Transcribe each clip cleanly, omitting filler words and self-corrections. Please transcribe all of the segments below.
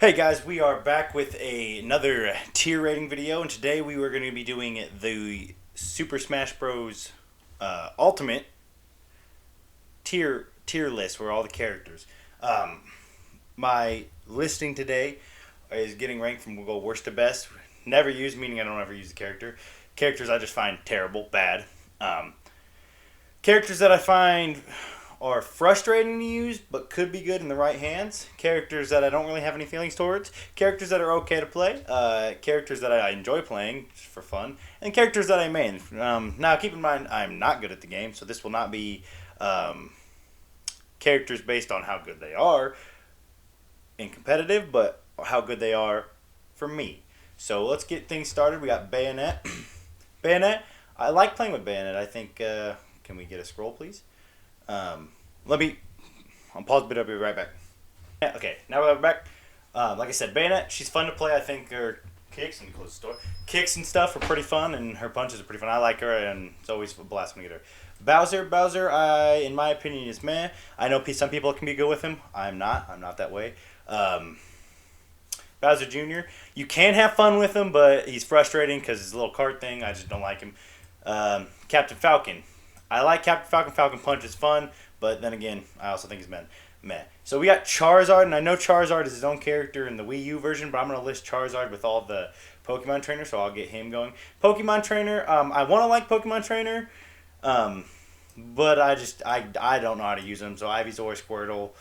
Hey guys, we are back with another tier rating video, and today we were going to be doing the Super Smash Bros. Ultimate tier list where all the characters. Um, my listing today is getting ranked from we'll go worst to best. Never used, meaning I don't ever use the character. Characters I just find terrible, bad. Um, Characters that I find are frustrating to use but could be good in the right hands. Characters that I don't really have any feelings towards. Characters that are okay to play. Characters that I enjoy playing for fun. And characters that I main. Now, keep in mind, I'm not good at the game, so this will not be characters based on how good they are in competitive, but how good they are for me. So let's get things started. We got Bayonet. Bayonet, I like playing with Bayonet. I think, can we get a scroll, please? Um, let me. I'll pause a bit. I'll be right back. Yeah, okay, now we're back. Like I said, Bayonet. She's fun to play. I think her kicks and close the door. Kicks and stuff are pretty fun, and her punches are pretty fun. I like her, and it's always a blast when you get her. Bowser. In my opinion, is meh. I know some people can be good with him. I'm not. I'm not that way. Um, Bowser Jr. You can have fun with him, but he's frustrating because his little cart thing. I just don't like him. Captain Falcon. I like Captain Falcon. Falcon Punch is fun, but then again, I also think he's meh. So we got Charizard, and I know Charizard is his own character in the Wii U version, but I'm gonna list Charizard with all the Pokemon Trainer, so I'll get him going. Pokemon Trainer. I want to like Pokemon Trainer, um, but I don't know how to use them. So Ivysaur, Squirtle,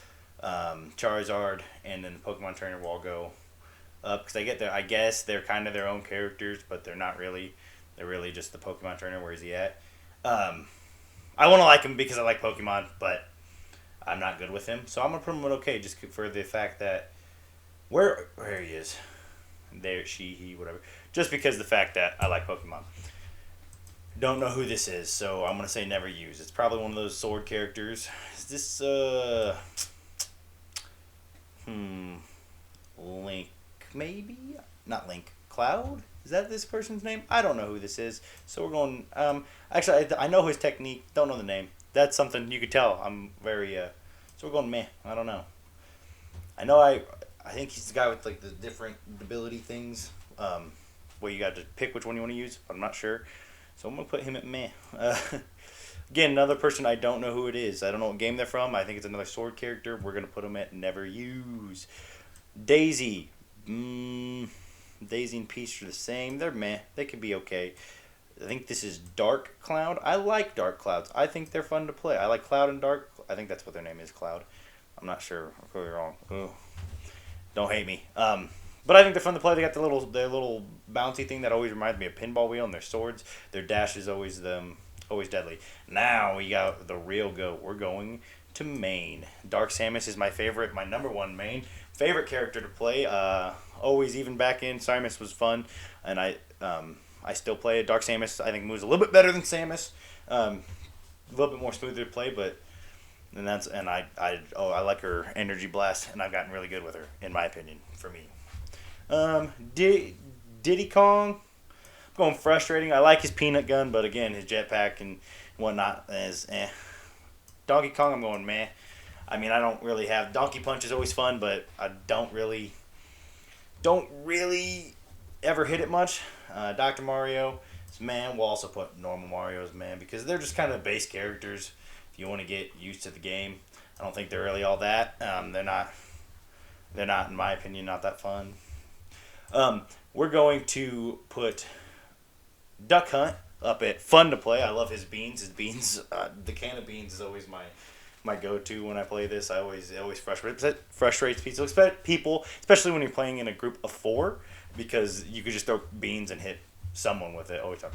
Charizard, and then the Pokemon Trainer will all go up because I guess they're kind of their own characters, but they're not really. They're really just the Pokemon Trainer. Where is he at? Um, I want to like him because I like Pokemon, but I'm not good with him. So I'm gonna put him at okay, just for the fact that where he is, there she he whatever. Just because the fact that I like Pokemon. Don't know who this is, so I'm gonna say never use. It's probably one of those sword characters. Is this hmm Link maybe? Not Link. Cloud? Is that this person's name? I don't know who this is. So we're going. Actually, I know his technique. Don't know the name. That's something you could tell. I'm very. So we're going meh. I don't know. I know. I think he's the guy with like the different ability things. Where you got to pick which one you want to use. But I'm not sure. So I'm gonna put him at meh. Again, another person I don't know who it is. I don't know what game they're from. I think it's another sword character. We're gonna put him at never use. Daisy. Daisy and Peach are the same. They're meh. They could be okay. I think this is Dark Cloud. I like Dark Clouds. I think they're fun to play. I like Cloud and Dark. I think that's what their name is, Cloud. I'm not sure. I'm probably wrong. Ugh. Don't hate me. But I think they're fun to play. They got their little bouncy thing that always reminds me of pinball wheel and their swords. Their dash is always deadly. Now we got the real goat. We're going to main. Dark Samus is my favorite, my number one main favorite character to play. Always even back in Samus was fun, and I still play it. Dark Samus I think moves a little bit better than Samus, a little bit more smoother to play, but I like her energy blast, and I've gotten really good with her in my opinion for me. Diddy Kong, I'm going frustrating. I like his peanut gun, but again his jetpack and whatnot is eh. Donkey Kong I'm going meh. I mean, I don't really have Donkey Punch is always fun, but I don't really ever hit it much. Dr. Mario is man. We'll also put normal Mario as man because they're just kind of base characters. If you want to get used to the game, I don't think they're really all that. They're not. They're not, in my opinion, not that fun. We're going to put Duck Hunt up at fun to play. I love his beans. The can of beans is always my go-to when I play this. It always frustrates people, especially when you're playing in a group of four, because you could just throw beans and hit someone with it. Always time.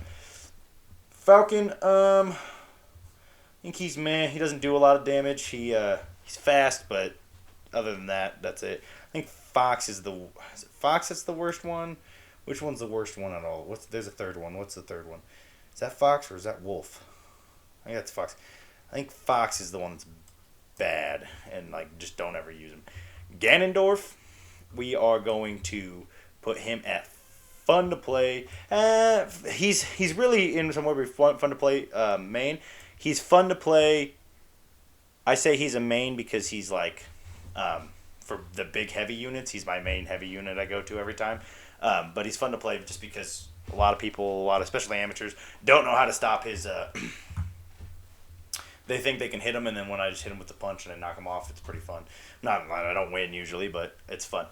Falcon, I think he's meh. He doesn't do a lot of damage. He's fast, but other than that, that's it. I think Fox is it Fox that's the worst one. Which one's the worst one at all? There's a third one. What's the third one? Is that Fox or is that Wolf? I think that's Fox. I think Fox is the one that's bad and like just don't ever use him. Ganondorf, we are going to put him at fun to play. He's really in somewhere fun to play main. He's fun to play. I say he's a main because he's like for the big heavy units. He's my main heavy unit I go to every time. But he's fun to play just because a lot of people, especially amateurs, don't know how to stop his. They think they can hit him, and then when I just hit him with the punch and I knock him off, it's pretty fun. I don't win usually, but it's fun.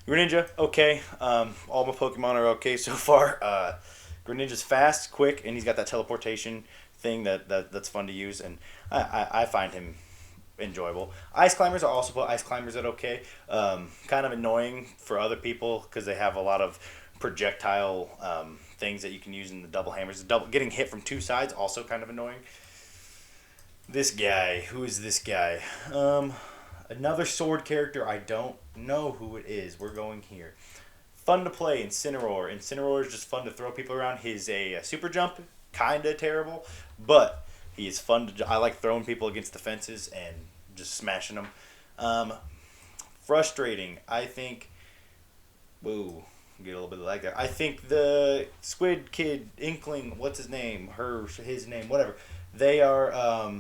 Greninja, okay. All my Pokemon are okay so far. Greninja's fast, quick, and he's got that teleportation thing that's fun to use, and I find him enjoyable. Ice Climbers, I also put Ice Climbers at okay. Kind of annoying for other people because they have a lot of projectile things that you can use in the double hammers. Getting hit from two sides, also kind of annoying. This guy, who is this guy? Another sword character, I don't know who it is. We're going here. Fun to play, Incineroar. Incineroar is just fun to throw people around. He's a super jump, kind of terrible, but he is fun to. I like throwing people against the fences and just smashing them. Frustrating, I think. Whoa, get a little bit of lag there. I think the Squid Kid, Inkling, what's his name? His name, whatever. They are.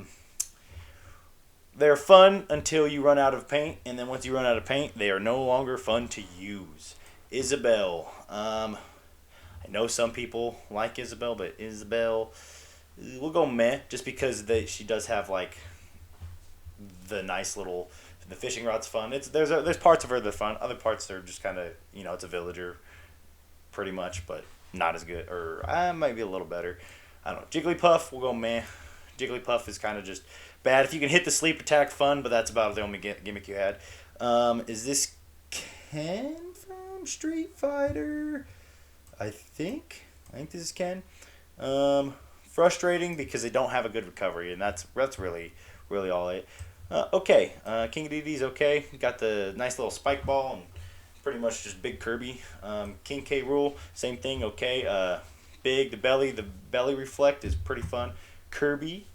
They're fun until you run out of paint, and then once you run out of paint, they are no longer fun to use. Isabelle. I know some people like Isabelle, but Isabelle, we'll go meh, just because she does have like the nice little. The fishing rod's fun. There's parts of her that are fun. Other parts are just kind of it's a villager, pretty much, but not as good, or might be a little better. I don't know. Jigglypuff, we'll go meh. Jigglypuff is kind of just bad. If you can hit the sleep attack, fun, but that's about the only gimmick you had. Is this Ken from Street Fighter? I think this is Ken. Frustrating because they don't have a good recovery, and that's really all it. Okay, King Dedede's okay. Got the nice little spike ball and pretty much just big Kirby. King K. Rool, same thing. Okay. The belly reflect is pretty fun. Kirby,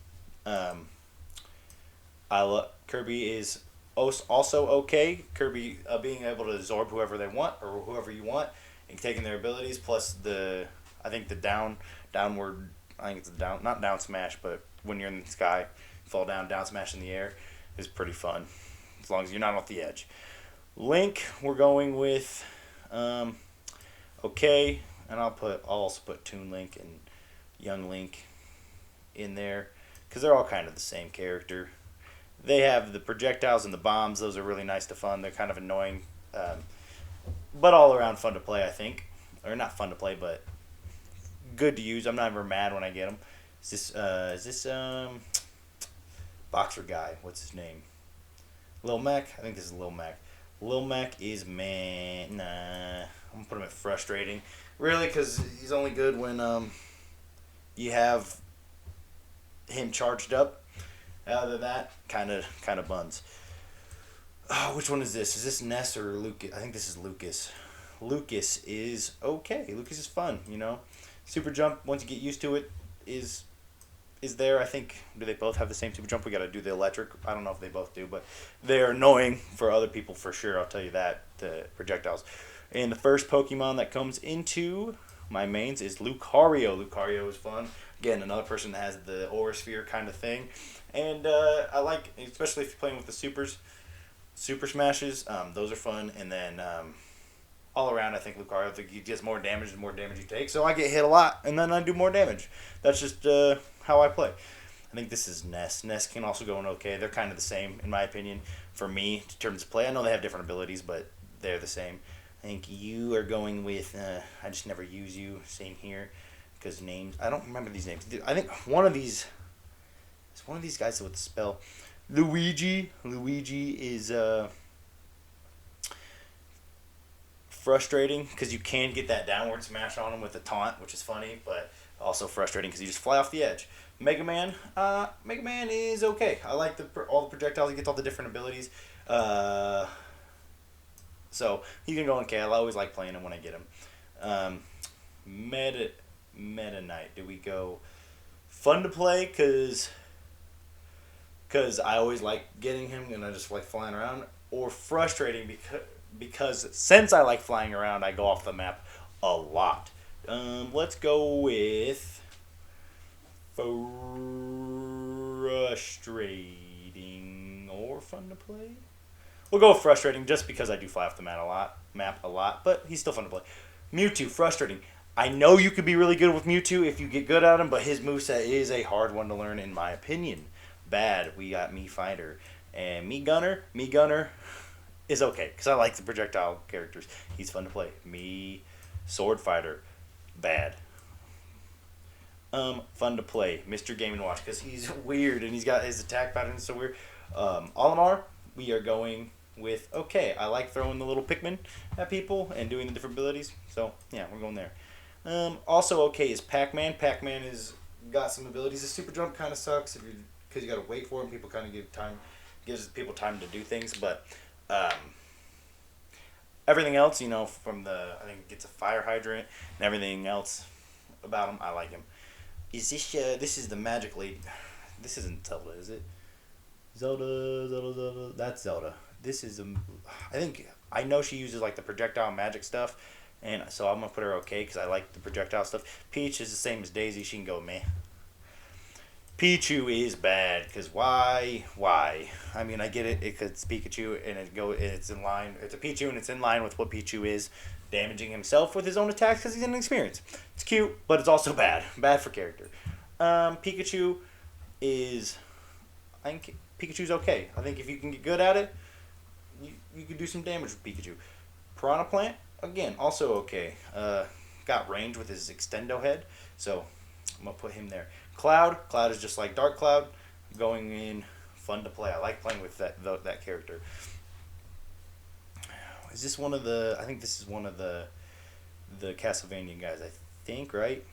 Kirby is also okay. Kirby being able to absorb whoever they want or whoever you want and taking their abilities plus the downward. I think it's not down smash, but when you're in the sky, fall down smash in the air is pretty fun as long as you're not off the edge. Link, we're going with okay, and I'll also put Toon Link and Young Link in there because they're all kind of the same character. They have the projectiles and the bombs. Those are really nice to fun. They're kind of annoying, but all around fun to play, I think. Or not fun to play, but good to use. I'm not ever mad when I get them. Is this boxer guy? What's his name? Lil Mac? I think this is Lil Mac. Lil Mac is man. Nah, I'm gonna put him at frustrating. Really, because he's only good when you have him charged up. Other than that, kind of buns. Oh, which one is this? Is this Ness or Lucas? I think this is Lucas. Lucas is okay. Lucas is fun, Super jump, once you get used to it, is there. I think, do they both have the same super jump? We got to do the electric. I don't know if they both do, but they're annoying for other people for sure. I'll tell you that, the projectiles. And the first Pokemon that comes into my mains is Lucario. Lucario is fun. Again, another person that has the Aura Sphere kind of thing. And I like, especially if you're playing with the Super Smashes, those are fun. And then all around, I think Lucario, he gets more damage the more damage you take. So I get hit a lot, and then I do more damage. That's just how I play. I think this is Ness. Ness can also go in okay. They're kind of the same, in my opinion, for me, in terms of play. I know they have different abilities, but they're the same. I think you are going with, I just never use you. Same here, because names, I don't remember these names. I think it's one of these guys with the spell. Luigi. Luigi is frustrating because you can get that downward smash on him with a taunt, which is funny, but also frustrating because you just fly off the edge. Mega Man is okay. I like all the projectiles. He gets all the different abilities. So he can go okay. I always like playing him when I get him. Meta Knight. Do we go fun to play because I always like getting him and I just like flying around, or frustrating because since I like flying around, I go off the map a lot. Let's go with frustrating or fun to play. We'll go with frustrating just because I do fly off the map a lot, but he's still fun to play. Mewtwo, frustrating. I know you could be really good with Mewtwo if you get good at him, but his moveset is a hard one to learn in my opinion. Bad. We got Mii Fighter. And Mii Gunner. Mii Gunner is okay, because I like the projectile characters. He's fun to play. Mii Sword Fighter. Bad. Fun to play. Mr. Game & Watch, because he's weird, and he's got his attack pattern so weird. Olimar, we are going with okay. I like throwing the little Pikmin at people and doing the different abilities. So, yeah, we're going there. Also okay is Pac-Man. Pac-Man is got some abilities. The super jump kind of sucks because you got to wait for him. People kind of gives people time to do things, but everything else, from I think it gets a fire hydrant and everything else about him, I like him. Is this is the Magic Lady. This isn't Zelda, is it? Zelda. That's Zelda. This is I know she uses like the projectile magic stuff, and so I'm gonna put her okay because I like the projectile stuff. Peach is the same as Daisy. She can go meh. Pichu is bad because why? I mean, I get it. It's Pikachu and it's in line. It's a Pichu and it's in line with what Pichu is, damaging himself with his own attacks because he's inexperienced. It's cute, but it's also bad. Bad for character. Pikachu is. I think Pikachu's okay. I think if you can get good at it, you could do some damage with Pikachu. Piranha Plant, again, also okay. Got range with his Extendo head, so I'm going to put him there. Cloud is just like Dark Cloud, going in, fun to play. I like playing with that character. Is this one of the... I think this is one of the Castlevania guys, I think, right?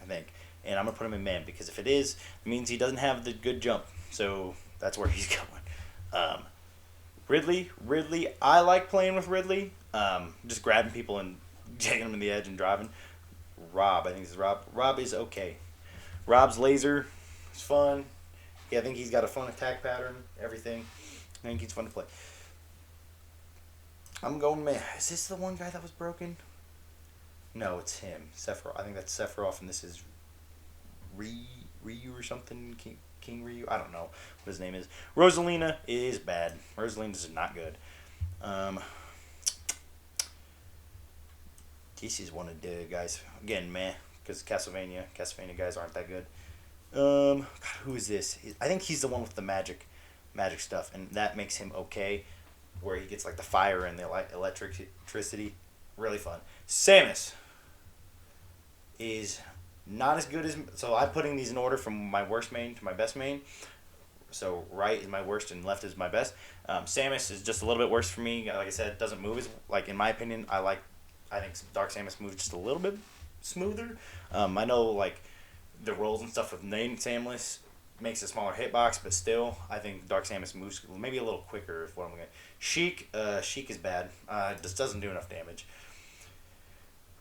I think. And I'm going to put him in man, because if it is, it means he doesn't have the good jump. So that's where he's going. Ridley, I like playing with Ridley. Just grabbing people and taking them to the edge and driving. Rob, I think this is Rob. Rob is okay. Rob's laser is fun. Yeah, I think he's got a fun attack pattern, everything. I think he's fun to play. I'm going, man. Is this the one guy that was broken? No, it's him. Sephiroth. I think that's Sephiroth, and this is Ryu or something. King Ryu. I don't know what his name is. Rosalina is bad. Rosalina is not good. This is one of the guys. Again, meh. Because Castlevania guys aren't that good. God, who is this? I think he's the one with the magic stuff, and that makes him okay. Where he gets like the fire and the electricity. Really fun. Samus is not as good as... So I'm putting these in order from my worst main to my best main. So right is my worst and left is my best. Samus is just a little bit worse for me. Like I said, it doesn't move as... Like, in my opinion, I think Dark Samus moves just a little bit smoother. I know, like, the rolls and stuff with Samus makes a smaller hitbox, but still, I think Dark Samus moves maybe a little quicker is what I'm going to... Sheik is bad. Just doesn't do enough damage.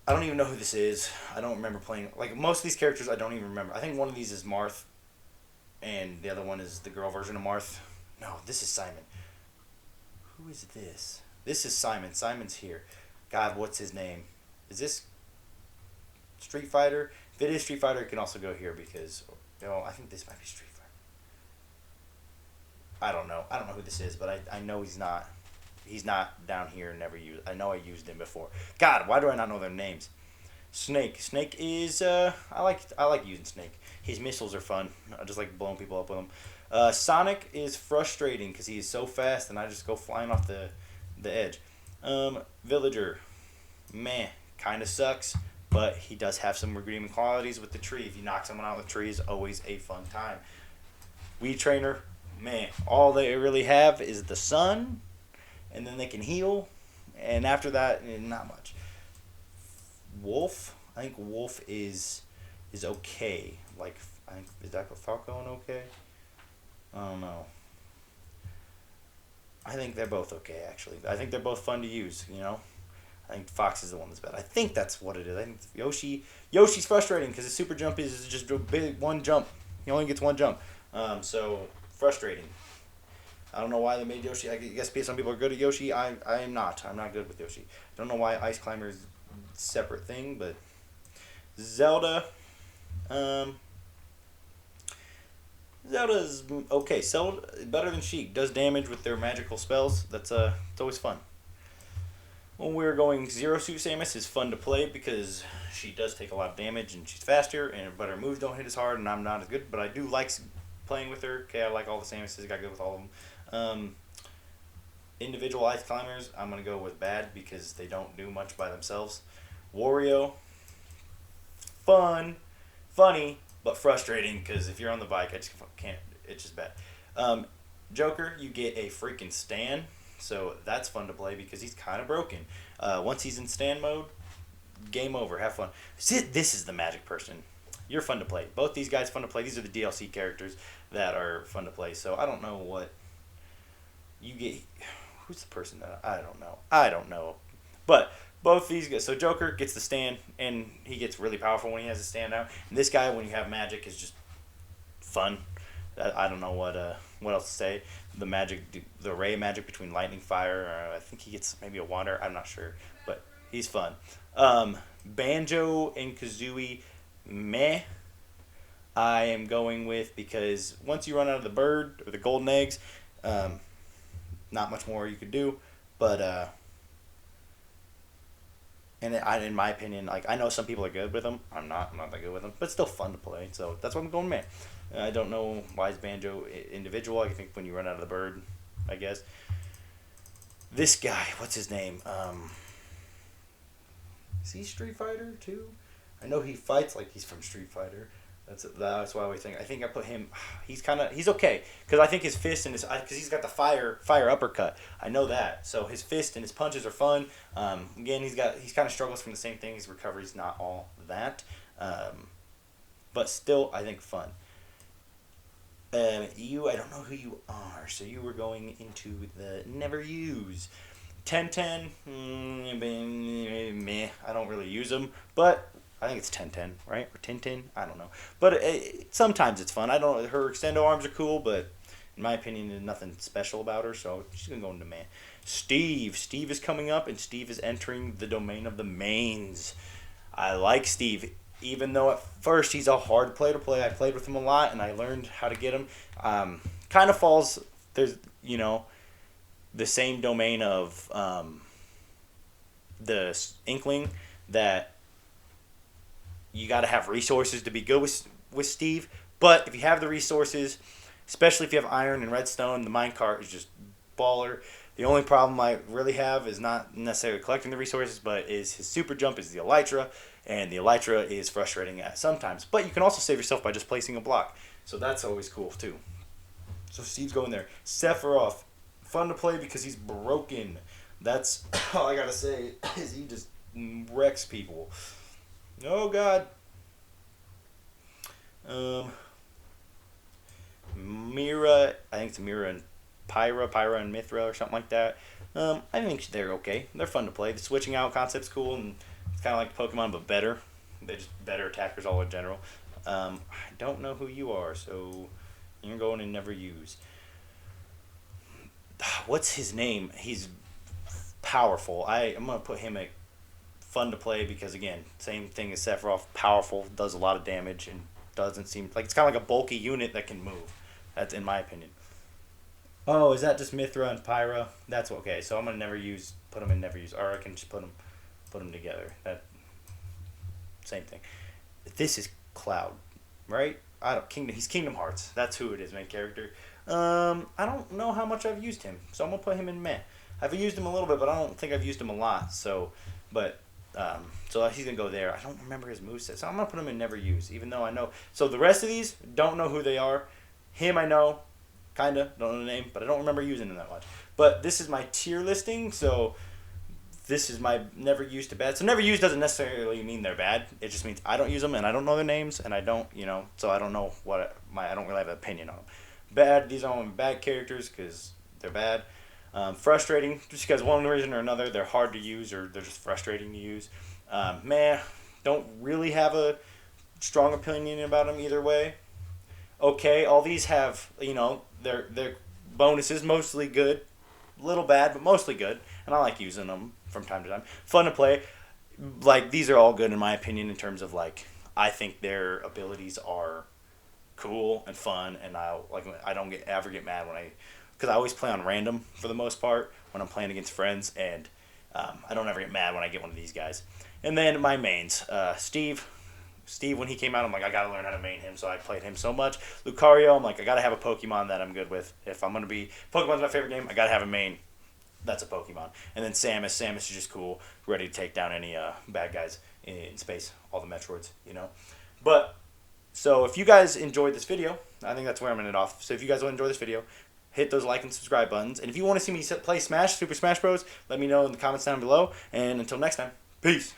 I don't even know who this is. I don't remember playing... Like, most of these characters, I don't even remember. I think one of these is Marth, and the other one is the girl version of Marth. No, this is Simon. Who is this? This is Simon. Simon's here. God, what's his name? Is this Street Fighter? If it is Street Fighter, it can also go here because... I think this might be Street Fighter. I don't know. I don't know who this is, but I know he's not. He's not down here. Never used. I know I used him before. God, why do I not know their names? Snake is I like using Snake. His missiles are fun. I just like blowing people up with them. Sonic is frustrating because he is so fast and I just go flying off the edge. Villager, meh, kind of sucks, but he does have some redeeming qualities with the tree. If you knock someone out with the tree, is always a fun time. Weed Trainer, man, all they really have is the sun, and then they can heal, and after that, not much. Wolf, I think Wolf is okay. Like, I think, is that Falcon okay? I don't know. I think they're both okay, actually. I think they're both fun to use, I think Fox is the one that's bad. I think that's what it is. I think Yoshi's frustrating because his super jump is just a big one jump. He only gets one jump. So, frustrating. I don't know why they made Yoshi. I guess some people are good at Yoshi. I am not. I'm not good with Yoshi. I don't know why Ice Climber is a separate thing, but Zelda, Zelda's okay. Zelda better than Sheik. Does damage with their magical spells. That's it's always fun. When we're going Zero Suit Samus is fun to play because she does take a lot of damage and she's faster, and but her moves don't hit as hard, and I'm not as good. But I do like playing with her. Okay, I like all the Samuses. Got good with all of them. Individual ice climbers, I'm gonna go with bad because they don't do much by themselves. Wario, fun, funny, but frustrating because if you're on the bike, I just can't. It's just bad. Um, Joker, you get a freaking stand, so that's fun to play because he's kind of broken. Once he's in stand mode, game over. Have fun. See, this is the magic person. You're fun to play. Both these guys fun to play. These are the DLC characters that are fun to play. So I don't know what you get. Who's the person that I don't know? I don't know, but both these guys. So Joker gets the stand, and he gets really powerful when he has a stand out. And this guy, when you have magic, is just fun. I don't know what else to say. The magic, the ray magic between lightning, fire. I think he gets maybe a water. I'm not sure, but he's fun. Banjo and Kazooie, meh. I am going with because once you run out of the bird or the golden eggs, um, not much more you could do. But in my opinion, like I know some people are good with them. I'm not. I'm not that good with them, but it's still fun to play. So that's why I'm going man. I don't know why is Banjo individual. I think when you run out of the bird, I guess. This guy, what's his name? Is he Street Fighter too? I know he fights like he's from Street Fighter. That's why I think I put him. He's okay because I think his fist and his because he's got the fire uppercut. I know that. So his fist and his punches are fun. Again, he's kind of struggles from the same thing. His recovery's not all that, but still I think fun. I don't know who you are. So you were going into the never use. 1010, meh. I don't really use them, but I think it's 1010, right? Or 1010, I don't know. But sometimes it's fun. I don't. Her extendo arms are cool, but in my opinion, there's nothing special about her. So she's gonna go into man. Steve is coming up, and Steve is entering the domain of the mains. I like Steve, even though at first he's a hard player to play. I played with him a lot, and I learned how to get him. Kind of falls. There's the same domain of the Inkling that you got to have resources to be good with Steve. But if you have the resources, especially if you have Iron and Redstone, the minecart is just baller. The only problem I really have is not necessarily collecting the resources, but is his super jump is the Elytra, and the Elytra is frustrating at sometimes. But you can also save yourself by just placing a block, so that's always cool too. So Steve's going there. Sephiroth, fun to play because he's broken. That's all I gotta say. Is he just wrecks people. Oh God. Mira, I think it's Mira and Pyra and Mithra or something like that. I think they're okay. They're fun to play. The switching out concept's cool, and it's kind of like Pokemon but better. They're just better attackers all in general. I don't know who you are, so you're going to never use. What's his name? He's powerful. I'm gonna put him at fun to play because again, same thing as Sephiroth. Powerful, does a lot of damage, and doesn't seem like it's kind of like a bulky unit that can move. That's in my opinion. Oh, is that just Mithra and Pyra? That's okay. So I'm gonna put them in never use, or I can just put them together. That same thing. This is Cloud, right? I don't Kingdom. He's Kingdom Hearts. That's who it is, main character. I don't know how much I've used him, so I'm gonna put him in meh. I've used him a little bit, but I don't think I've used him a lot. So he's gonna go there. I don't remember his moveset, so I'm gonna put him in never use, even though I know. So the rest of these don't know who they are. Him I know, kinda don't know the name, but I don't remember using him that much. But this is my tier listing, so this is my never used to bad. So never used doesn't necessarily mean they're bad. It just means I don't use them and I don't know their names and I don't, so I don't know I don't really have an opinion on them. Bad. These are all bad characters because they're bad. Frustrating, just because one reason or another they're hard to use or they're just frustrating to use. Don't really have a strong opinion about them either way. Okay, all these have their bonuses, mostly good, little bad, but mostly good, and I like using them from time to time. Fun to play. Like these are all good in my opinion in terms of like I think their abilities are cool and fun, and I don't ever get mad because I always play on random for the most part when I'm playing against friends, and I don't ever get mad when I get one of these guys. And then my mains, Steve. Steve, when he came out, I'm like, I gotta learn how to main him, so I played him so much. Lucario, I'm like, I gotta have a Pokemon that I'm good with. If I'm gonna be Pokemon's my favorite game, I gotta have a main. That's a Pokemon. And then Samus. Samus is just cool, ready to take down any bad guys in space, all the Metroids, you know. But so if you guys enjoyed this video, I think that's where I'm gonna end it off. So if you guys will enjoy this video, hit those like and subscribe buttons. And if you want to see me play Super Smash Bros, let me know in the comments down below. And until next time, peace.